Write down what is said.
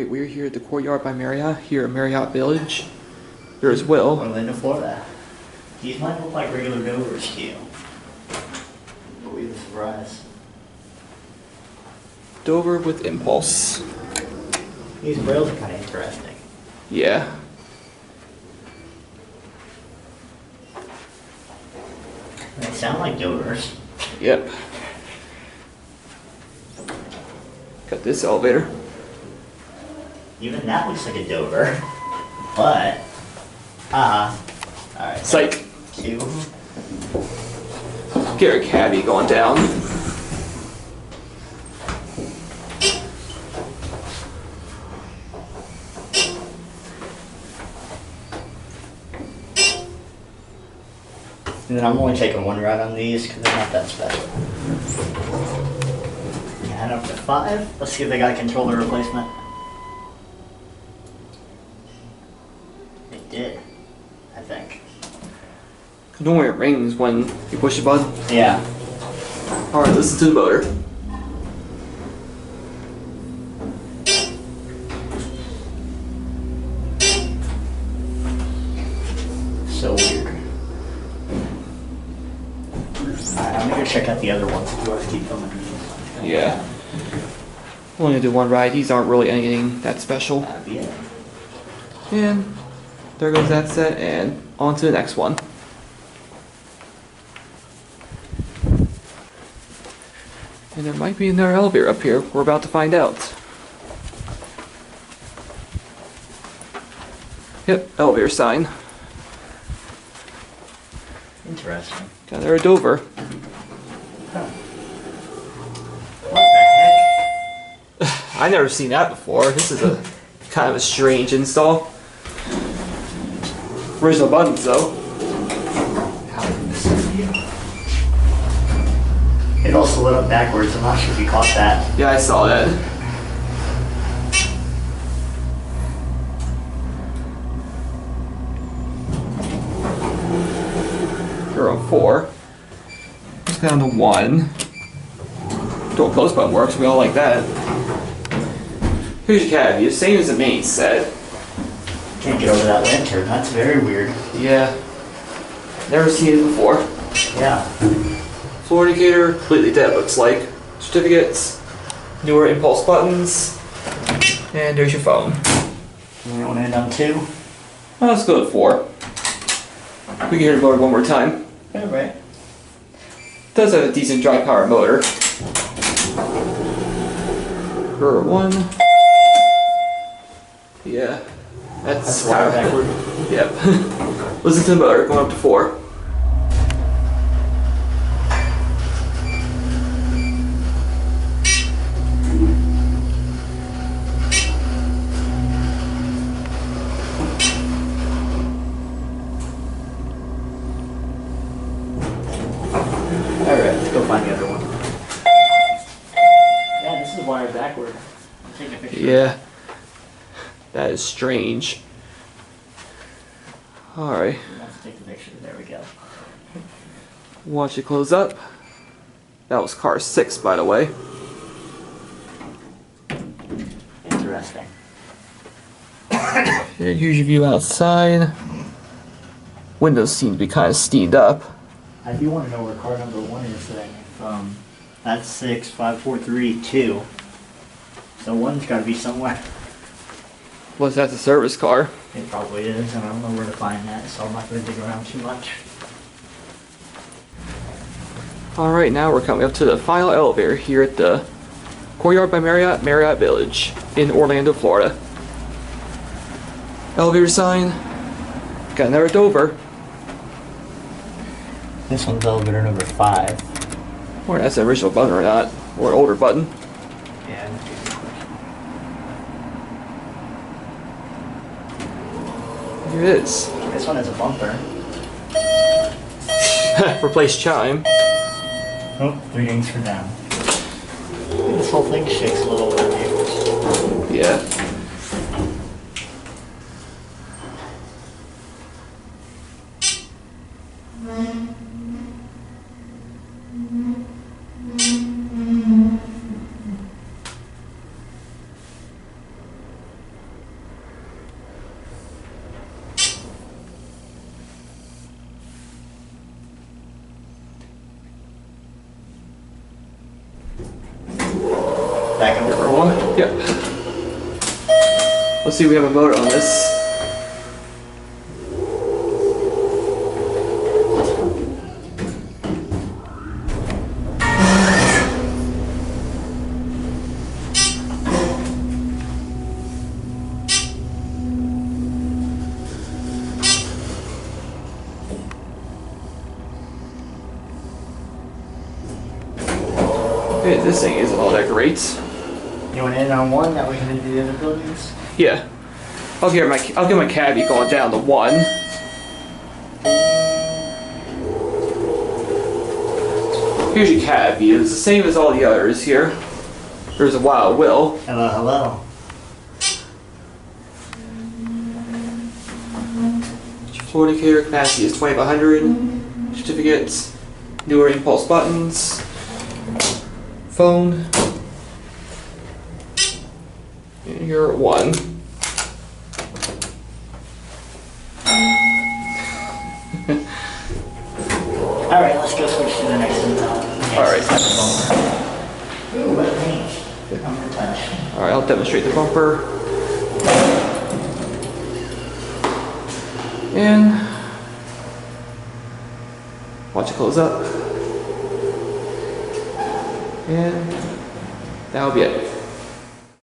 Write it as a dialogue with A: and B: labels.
A: Alright, we're here at the Courtyard by Marriott, here at Marriott Village. There's Will.
B: Orlando, Florida. These might look like regular Dovers to you. But we have a surprise.
A: Dover with impulse.
B: These rails are kind of interesting.
A: Yeah.
B: They sound like Dovers.
A: Yep. Got this elevator.
B: Even that looks like a Dover. But, alright.
A: Psych.
B: Two.
A: Get a cabbie going down.
B: And then I'm only taking one ride on these because they're not that special. And up to 5. Let's see if they got a controller replacement. They did, I think.
A: Normally it rings when you push the button.
B: Yeah.
A: Alright, listen to the motor.
B: So weird. Alright, I'm gonna go check out the other ones if you want to keep filming these.
A: Yeah. I'm only gonna do one ride. These aren't really anything that special.
B: That'd be it.
A: And there goes that set, and on to the next one. And there might be another elevator up here. We're about to find out. Yep, elevator sign.
B: Interesting.
A: Got another Dover.
B: Huh. What the heck?
A: I never seen that before. This is a kind of a strange install. Original buttons though.
B: How did this see? It also lit up backwards. I'm not sure if you caught that.
A: Yeah, I saw that. We're on 4. Let's go down to 1. Door close button works. We all like that. Here's your cabbie. It's same as the main set.
B: Can't get over that lantern. That's very weird.
A: Yeah. Never seen it before.
B: Yeah.
A: Floor indicator, completely dead looks like. Certificates, newer impulse buttons, and there's your phone.
B: You want to end on 2?
A: Well, let's go to 4. We can hear the motor one more time.
B: Alright.
A: Does have a decent dry power motor. For 1. Yeah. That's
B: wire backward.
A: Yep. Listen to the motor going up to 4.
B: Alright, let's go find the other one. Yeah, this is wired backward. I'm taking a picture.
A: Yeah. That is strange. Alright.
B: Let's take the picture. There we go.
A: Watch it close up. That was car 6, by the way.
B: Interesting.
A: And here's your view outside. Windows seem to be kind of steamed up.
B: I do want to know where car number 1 is then. That's 65432. So 1's got to be somewhere.
A: Was that the service car?
B: It probably is, and I don't know where to find that, so I'm not going to dig around too much.
A: Alright, now we're coming up to the final elevator here at the Courtyard by Marriott, Marriott Village in Orlando, Florida. Elevator sign. Got another Dover.
B: This one's elevator number 5.
A: Or that's an original button or not. Or an older button.
B: Yeah.
A: Here it is.
B: This one has a bumper.
A: Replace chime.
B: Oh, 3 dings for down. This whole thing shakes a little bit.
A: Yeah.
B: Back over.
A: Number 1. Yep. Let's see if we have a motor on this. Okay, this thing isn't all that great.
B: You want to end on one that we can do the other buildings?
A: Yeah. I'll get my cabbie going down to 1. Here's your cabbie. It's the same as all the others here. There's a Wild Will.
B: Hello, hello.
A: Floor indicator capacity is 2500. Certificates. Newer impulse buttons. Phone. And you're at 1.
B: Alright, let's go switch to the next one.
A: Alright.
B: Ooh, what a paint. I'm gonna touch.
A: Alright, I'll demonstrate the bumper. And watch it close up. And that'll be it.